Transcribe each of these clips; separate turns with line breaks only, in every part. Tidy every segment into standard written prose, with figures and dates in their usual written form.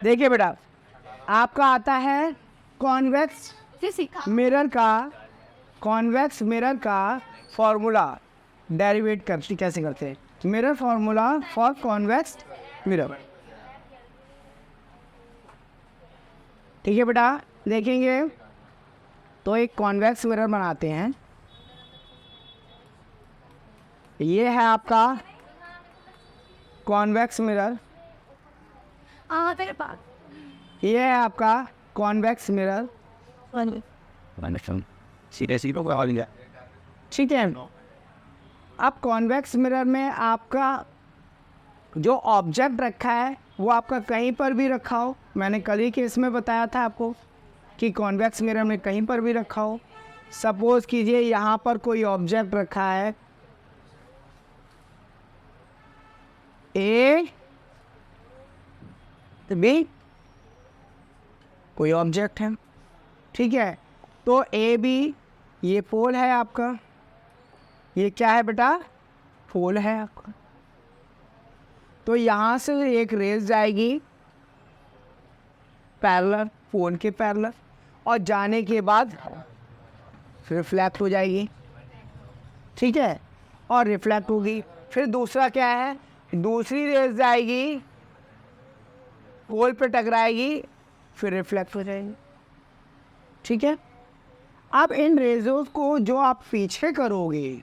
देखिए बेटा, आपका आता है कॉन्वेक्स मिरर का फॉर्मूला डेरिवेट करते कैसे करते हैं। Mirror formula for convex mirror. ठीक है बेटा, देखेंगे तो एक कॉन्वेक्स मिरर बनाते हैं। ये है आपका कॉन्वेक्स मिरर, ये है आपका कॉन्वेक्स मिरर। ठीक है, अब कॉन्वेक्स मिरर में आपका जो ऑब्जेक्ट रखा है वो आपका कहीं पर भी रखा हो। मैंने कल ही केस में बताया था आपको कि कॉन्वेक्स मिरर में कहीं पर भी रखा हो। सपोज कीजिए यहाँ पर कोई ऑब्जेक्ट रखा है ए बी, कोई ऑब्जेक्ट है। ठीक है, तो ए बी ये पोल है आपका, ये क्या है बेटा, पोल है आपका। तो यहाँ से एक रेस जाएगी पैरेलल, फोन के पैरेलल, और जाने के बाद रिफ्लेक्ट हो जाएगी। ठीक है, और रिफ्लेक्ट होगी। फिर दूसरा क्या है, दूसरी रेस जाएगी पोल पे टकराएगी, फिर रिफ्लेक्ट हो जाएगी। ठीक है, अब इन रेजों को जो आप पीछे करोगे,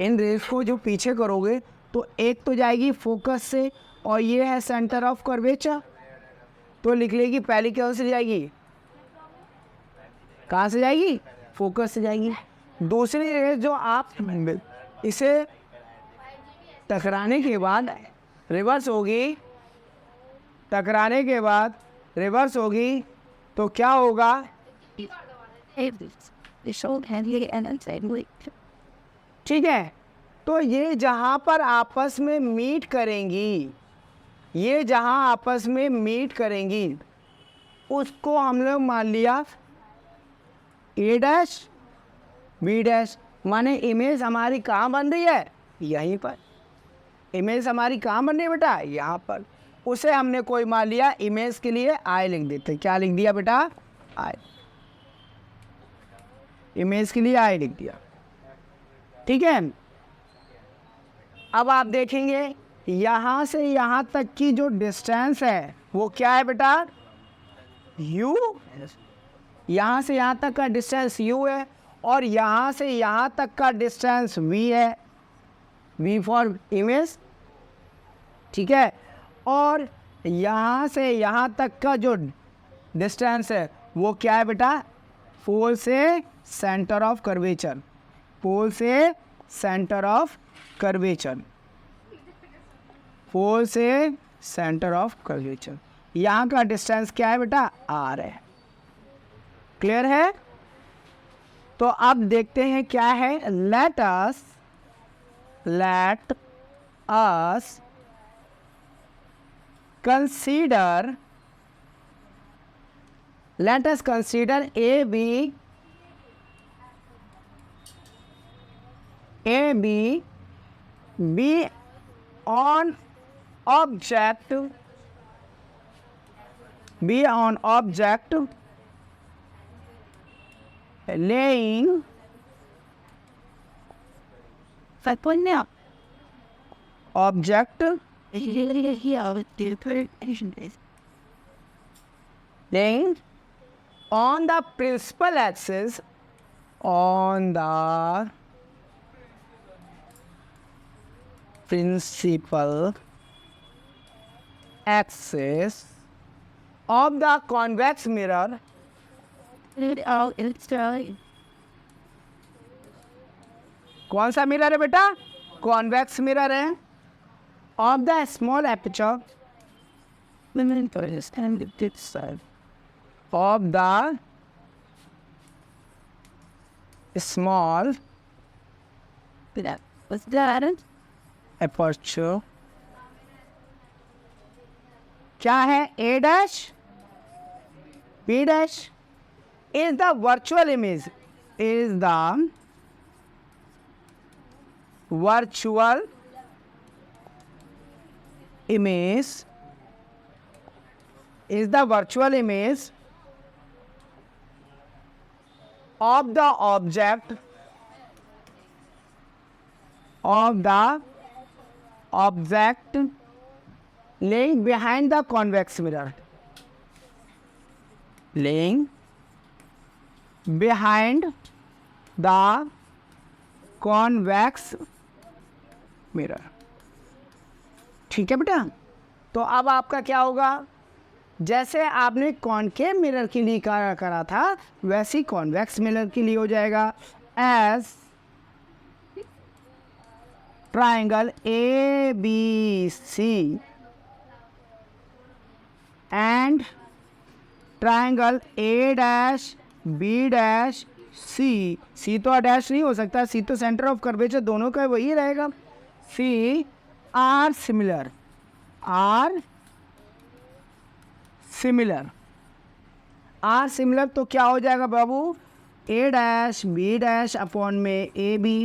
इन रेस को जो पीछे करोगे तो एक तो जाएगी फोकस से, और ये है सेंटर ऑफ कर्वेचर, तो लिख लेगी पहली कहाँ से जाएगी, कहाँ से जाएगी, फोकस से जाएगी। दूसरी रेस जो आप इसे टकराने के बाद रिवर्स होगी, टकराने के बाद रिवर्स होगी, तो क्या होगा, ठीक है। तो ये जहाँ पर आपस में मीट करेंगी, ये जहाँ आपस में मीट करेंगी उसको हम लोग मान लिया ए डैश बी डैश। माने इमेज हमारी कहाँ बन रही है, यहीं पर। इमेज हमारी कहाँ बन रही है बेटा, यहाँ पर। उसे हमने कोई मान लिया, इमेज के लिए आई लिख देते। क्या लिख दिया बेटा, आई। इमेज के लिए आई लिख दिया। ठीक है, अब आप देखेंगे यहाँ से यहाँ तक की जो डिस्टेंस है वो क्या है बेटा, u। यहाँ से यहाँ तक का डिस्टेंस u है, और यहाँ से यहाँ तक का डिस्टेंस v है, v फॉर इमेज। ठीक है, और यहाँ से यहाँ तक का जो डिस्टेंस है वो क्या है बेटा, पोल से सेंटर ऑफ कर्वेचर, पोल से सेंटर ऑफ कर्वेचर, पोल से सेंटर ऑफ कर्वेचर। यहाँ का डिस्टेंस क्या है बेटा, r है। क्लियर है। तो अब देखते हैं क्या है, let us consider A B be on object laying object laying on the principal axis, on the principal axis of the convex mirror, कौन सा मिरर है बेटा, कॉन्वेक्स मिरर है, of the small aperture, of the small aperture. क्या है, A dash B dash is the virtual image, is the virtual image is the virtual image of the object laying behind the convex mirror. Laying behind the convex mirror. ठीक है बेटा. तो अब आपका क्या होगा, जैसे आपने कॉनकेव मिरर के लिए करा था वैसे कॉन्वेक्स मिरर के लिए हो जाएगा. As triangle A B C and triangle A dash B dash C. C तो डैश नहीं हो सकता, सी तो सेंटर ऑफ कर्वेचर दोनों का वही रहेगा. C are similar, are similar तो क्या हो जाएगा बाबू, A dash B dash upon में A B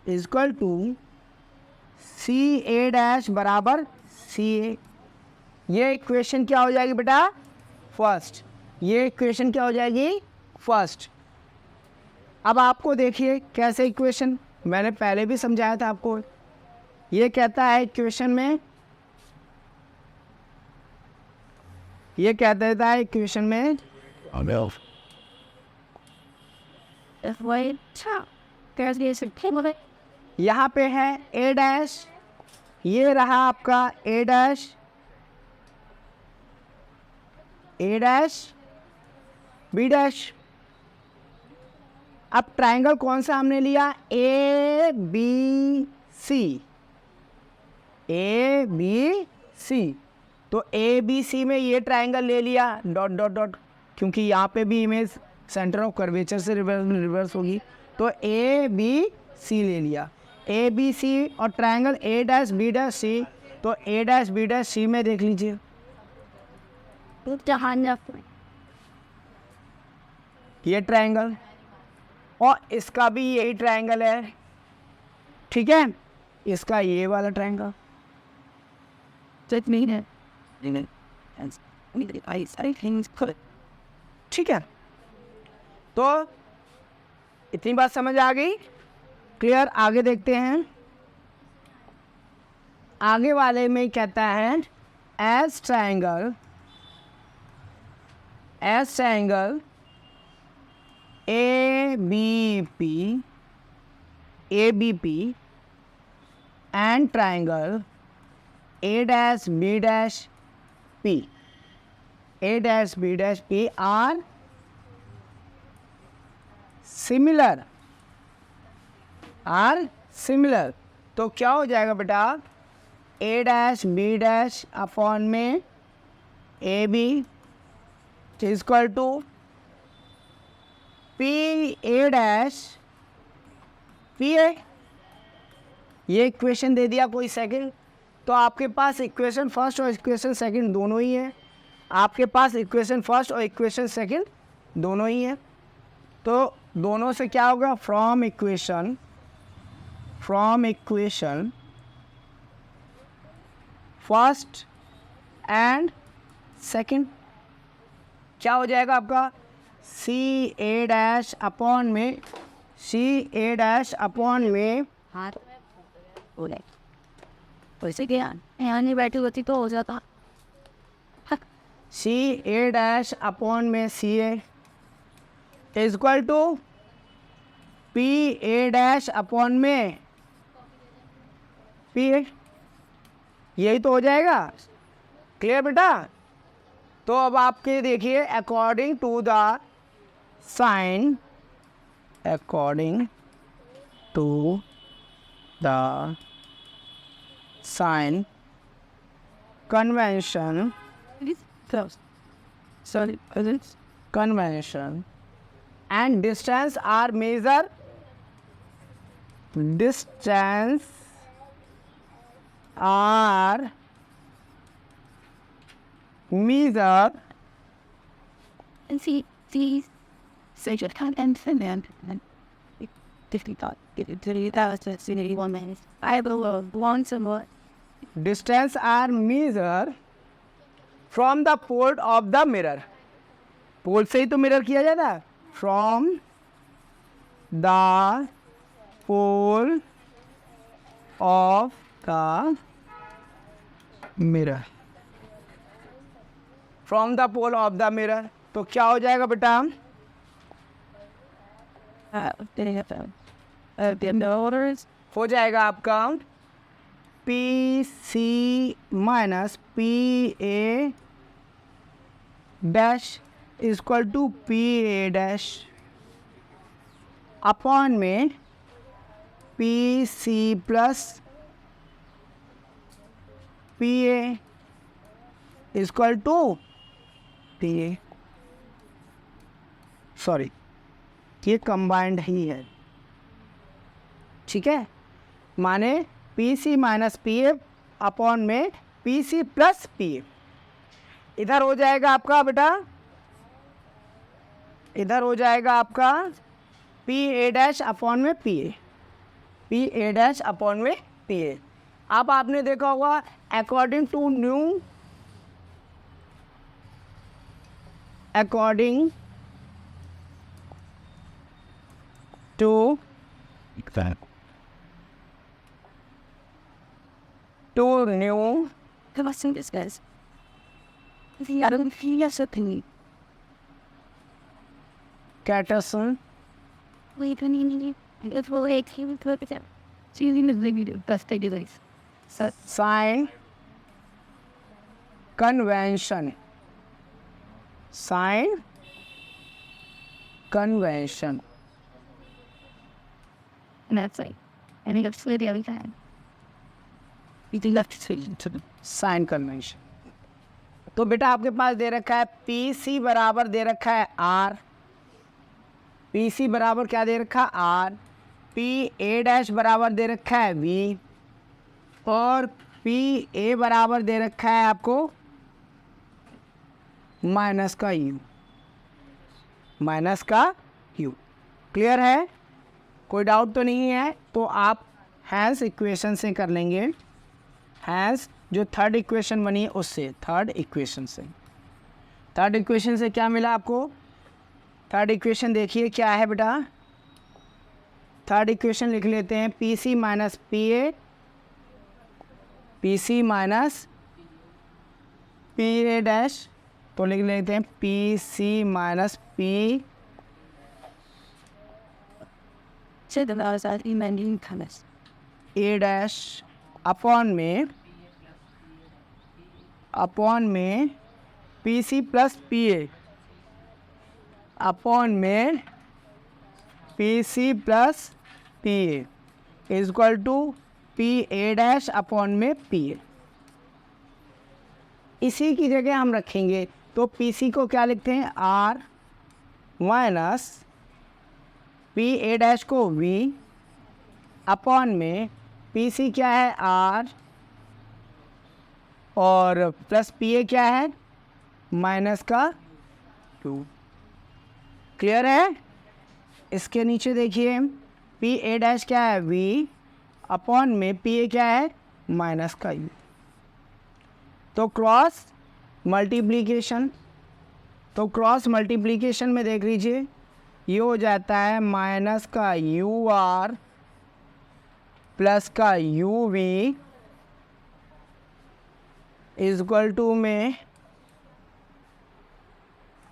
is equal to C A dash बराबर सी ए. ये इक्वेशन क्या हो जाएगी बेटा, फर्स्ट. ये इक्वेशन क्या हो जाएगी, फर्स्ट. अब आपको देखिए कैसे इक्वेशन, मैंने पहले भी समझाया था आपको. ये कहता है इक्वेशन में, ये कह देता है इक्वेशन में यहाँ पे है ए डैश, ये रहा आपका ए डैश बी डैश. अब ट्राइंगल कौन सा हमने लिया, ए बी सी. तो ए बी सी में ये ट्राइंगल ले लिया डॉट डॉट डॉट, क्योंकि यहाँ पे भी इमेज सेंटर ऑफ कर्वेचर से रिवर्स होगी. तो ए बी सी ले लिया, ए बी सी और triangle A dash B dash C. तो A dash B dash C में देख लीजिए, ये ट्राइंगल और इसका भी यही ट्राइंगल है. ठीक है, इसका ये वाला ट्राइंगल. ठीक है, तो इतनी बात समझ आ गई, क्लियर. आगे देखते हैं, आगे वाले में कहता है as triangle A B P and triangle A dash B dash P are similar. तो क्या हो जाएगा बेटा, A dash B dash upon में A B is equal to P A dash P A. ये इक्वेशन दे दिया कोई सेकंड. तो आपके पास इक्वेशन फर्स्ट और इक्वेशन सेकंड दोनों ही है. तो दोनों से क्या होगा, from equation first and second क्या हो जाएगा आपका, सी ए डैश अपॉन में
वैसे क्या यहाँ नहीं बैठी होती तो हो जाता.
सी ए डैश अपॉन में C A is equal to P A dash upon में पी ए. यही तो हो जाएगा. क्लियर बेटा. तो अब आपके देखिए according to the sign convention and distance are measured
and see such a content and then different thought get into the 1 minute. I will want some more.
Distance are measured from the pole of the mirror, pole से ही तो mirror किया जाता है, from the pole of the mirror, from the pole of the mirror, तो क्या हो जाएगा बेटा? हो जाएगा आपका P C minus P A dash equal to P A dash upon में P C plus P A equal to P A, sorry ये कंबाइंड ही है, ठीक है, माने P C minus P A upon में P C plus P A, इधर हो जाएगा आपका बेटा, इधर हो जाएगा आपका पी ए डैश अपॉन में P A, P A dash upon में पी ए। अब आपने देखा होगा according to new, according to to new Cartesian sign convention, sign convention,
And that's like, I think I've slid the other time. You do left to the
sign convention. तो बेटा आपके पास दे रखा है P C बराबर दे रखा है are, P C बराबर क्या दे रखा है आर, पी ए डैश बराबर दे रखा है वी, और पी ए बराबर दे रखा है आपको माइनस का यू, माइनस का यू। क्लियर है? कोई डाउट तो नहीं है? तो आप हैंस इक्वेशन से कर लेंगे, हैंस जो थर्ड इक्वेशन बनी है उससे, थर्ड इक्वेशन से, थर्ड इक्वेशन से क्या मिला आपको? थर्ड इक्वेशन देखिए क्या है बेटा, थर्ड इक्वेशन लिख लेते हैं P C minus P A, P C minus P A dash, तो लिख लेते हैं P C minus P
said that I was at Emmanuel Thomas.
A dash upon में P C plus P A, upon में P C plus P A is equal to P A dash upon में P A. इसी की जगह हम रखेंगे तो P C को क्या लिखते हैं R minus P A dash को वी अपॉन में पी सी क्या है आर और प्लस पी ए क्या है माइनस का 2। क्लियर है? इसके नीचे देखिए पी ए डैश क्या है वी अपॉन में पी ए क्या है माइनस का यू। तो क्रॉस मल्टीप्लिकेशन, तो क्रॉस मल्टीप्लिकेशन में देख लीजिए ये हो जाता है माइनस का यू आर प्लस का U V is equal to में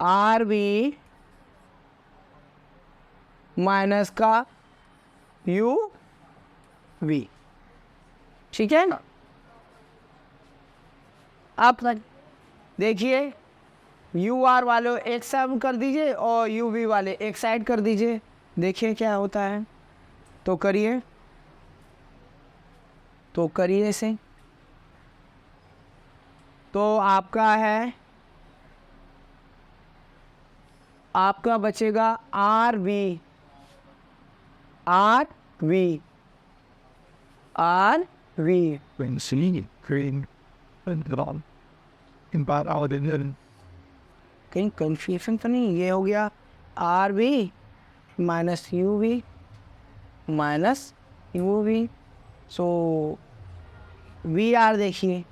आर वी माइनस का यू वी। ठीक है ना? आप देखिए यू आर वाले एक साइड कर दीजिए और यू वी वाले एक साइड कर दीजिए, देखिए क्या होता है। तो करिए, तो करिए इसे। तो आपका है, आपका बचेगा R V, R V, R V.
when seeing green and on in bad out in
कहीं कन्फ्यूजन तो नहीं? ये हो गया R V minus U V minus U V. So V R देखिए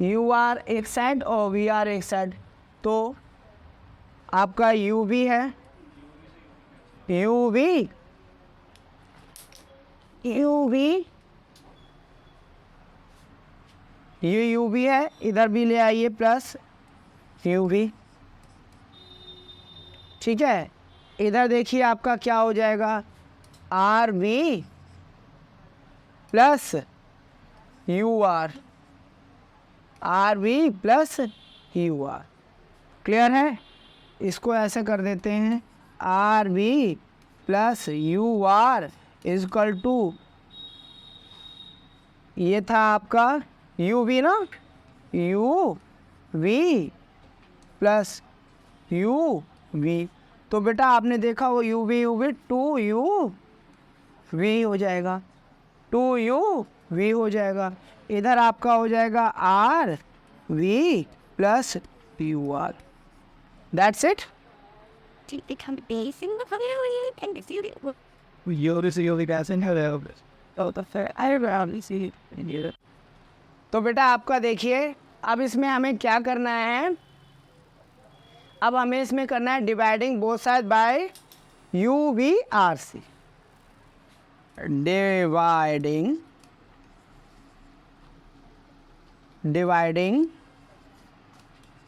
यू आर एक साइड और वी आर एक साइड, तो आपका यू वी है, यू वी ये यू वी है, इधर भी ले आइए प्लस यू वी। ठीक है, इधर देखिए आपका क्या हो जाएगा, R V plus U R, R V plus U R. Clear है? इसको ऐसे कर देते हैं, R V plus U R is equal to, ये था आपका यू वी ना, U V plus U V. तो बेटा आपने देखा वो U V two U V हो जाएगा, टू यू वी हो जाएगा। इधर आपका हो जाएगा R V plus U R. That's it.
To become basing the family and the city.
You'll see only passing hello.
Oh, the fair. I around see in you.
तो बेटा आपका देखिए, अब इसमें हमें क्या करना है, अब हमें इसमें करना है dividing both side by U V R C, dividing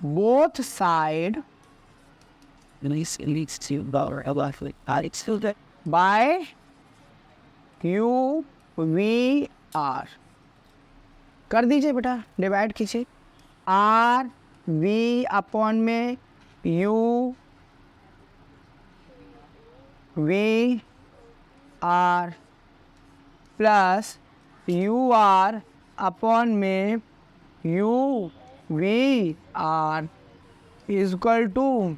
both side
At least to dollar a lot like it's still that.
By U V R. कर दीजिए बेटा, डिवाइड कीजिए, आर वी अपॉन में U V R plus U R upon में U V R is equal to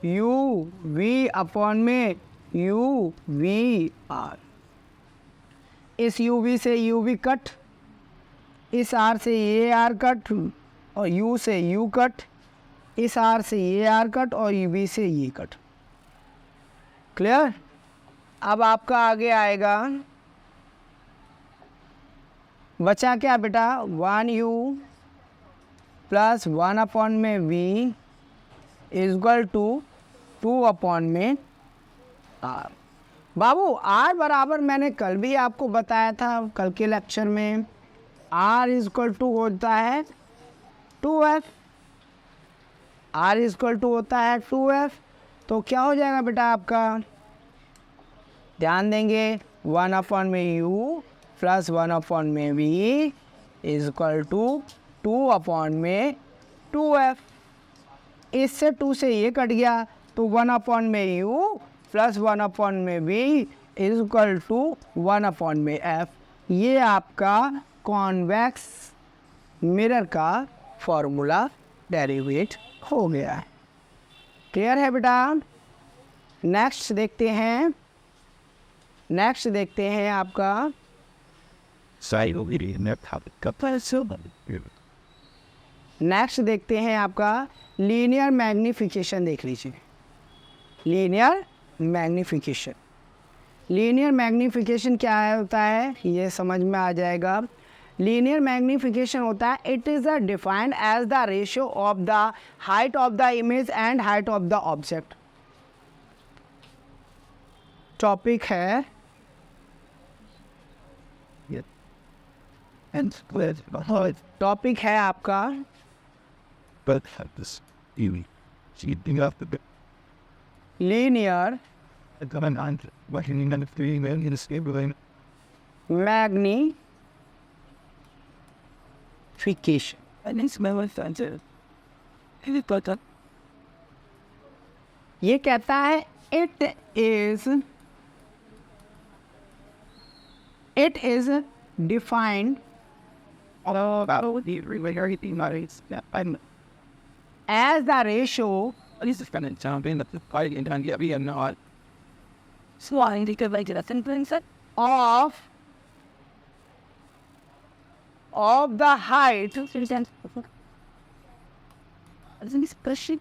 U V upon में U V R. इस U V से U V cut, इस आर से ये आर कट और यू से यू कट, इस आर से ये आर कट और यू वी से ये कट। क्लियर? अब आपका आगे आएगा, बचा क्या बेटा, one U plus one upon में V is equal to upon में आर। बाबू आर बराबर मैंने कल भी आपको बताया था, कल के लेक्चर में, आर इज इक्वल टू होता है 2f, are is equal to होता है 2f। तो क्या हो जाएगा बेटा आपका, ध्यान देंगे, वन अपॉन में u प्लस वन अपॉन में v is equal to two upon में 2f। इससे 2 से ये कट गया, तो वन अपॉन में u प्लस वन अपॉन में v is equal to one upon में f। ये आपका कॉन्वेक्स मिरर का फॉर्मूला डेरिवेट हो गया है। क्लियर है बेटा? नेक्स्ट देखते हैं, नेक्स्ट देखते हैं आपका, नेक्स्ट देखते हैं आपका लीनियर मैग्नीफिकेशन। देख लीजिए, लीनियर मैग्नीफिकेशन, लीनियर मैग्नीफिकेशन क्या है होता है ये समझ में आ जाएगा। लीनियर मैग्नीफिकेशन होता है, it is defined as the ratio of the height of the image and height of the object. Topic है टॉपिक है आपका
But have this feeling. Cheating off the
linear
bed on working in the feeling when in the stable.
Magnification.
And it's my wife answer. Hey, but
ये कहता है it is defined
oh, the regularity matters. I'm
as the ratio
at least it's gonna sound in the fight and don't get me or not. So I think of like that sentence that
of the height
understand. Doesn't this question?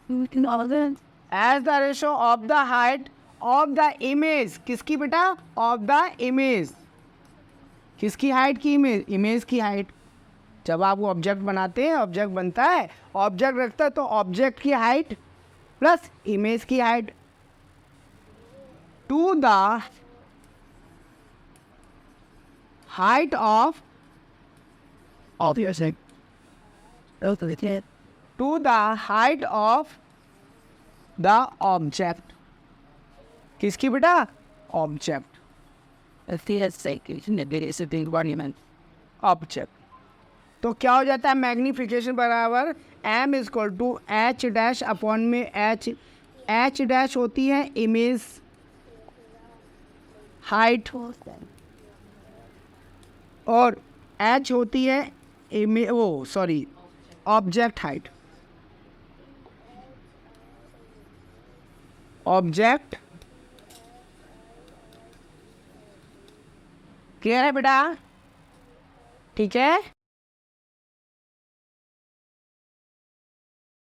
We can all that.
as the ratio of the height of the image। किसकी बेटा? of the image। किसकी height की? Image की height जब आप वो object बनाते हैं, ऑब्जेक्ट बनता है, ऑब्जेक्ट रखता है, तो ऑब्जेक्ट की हाइट प्लस इमेज की height to the height of
obviously. Those are the kids.
To the height of the object. किसकी बेटा? Object.
The theater's sake, it is a big monument.
Object. तो क्या हो जाता है? मैग्नीफिकेशन बराबर m equal to H dash upon में H dash होती है इमेज हाइट और h होती है ऑब्जेक्ट हाइट. ऑब्जेक्ट क्लियर है बेटा? ठीक है.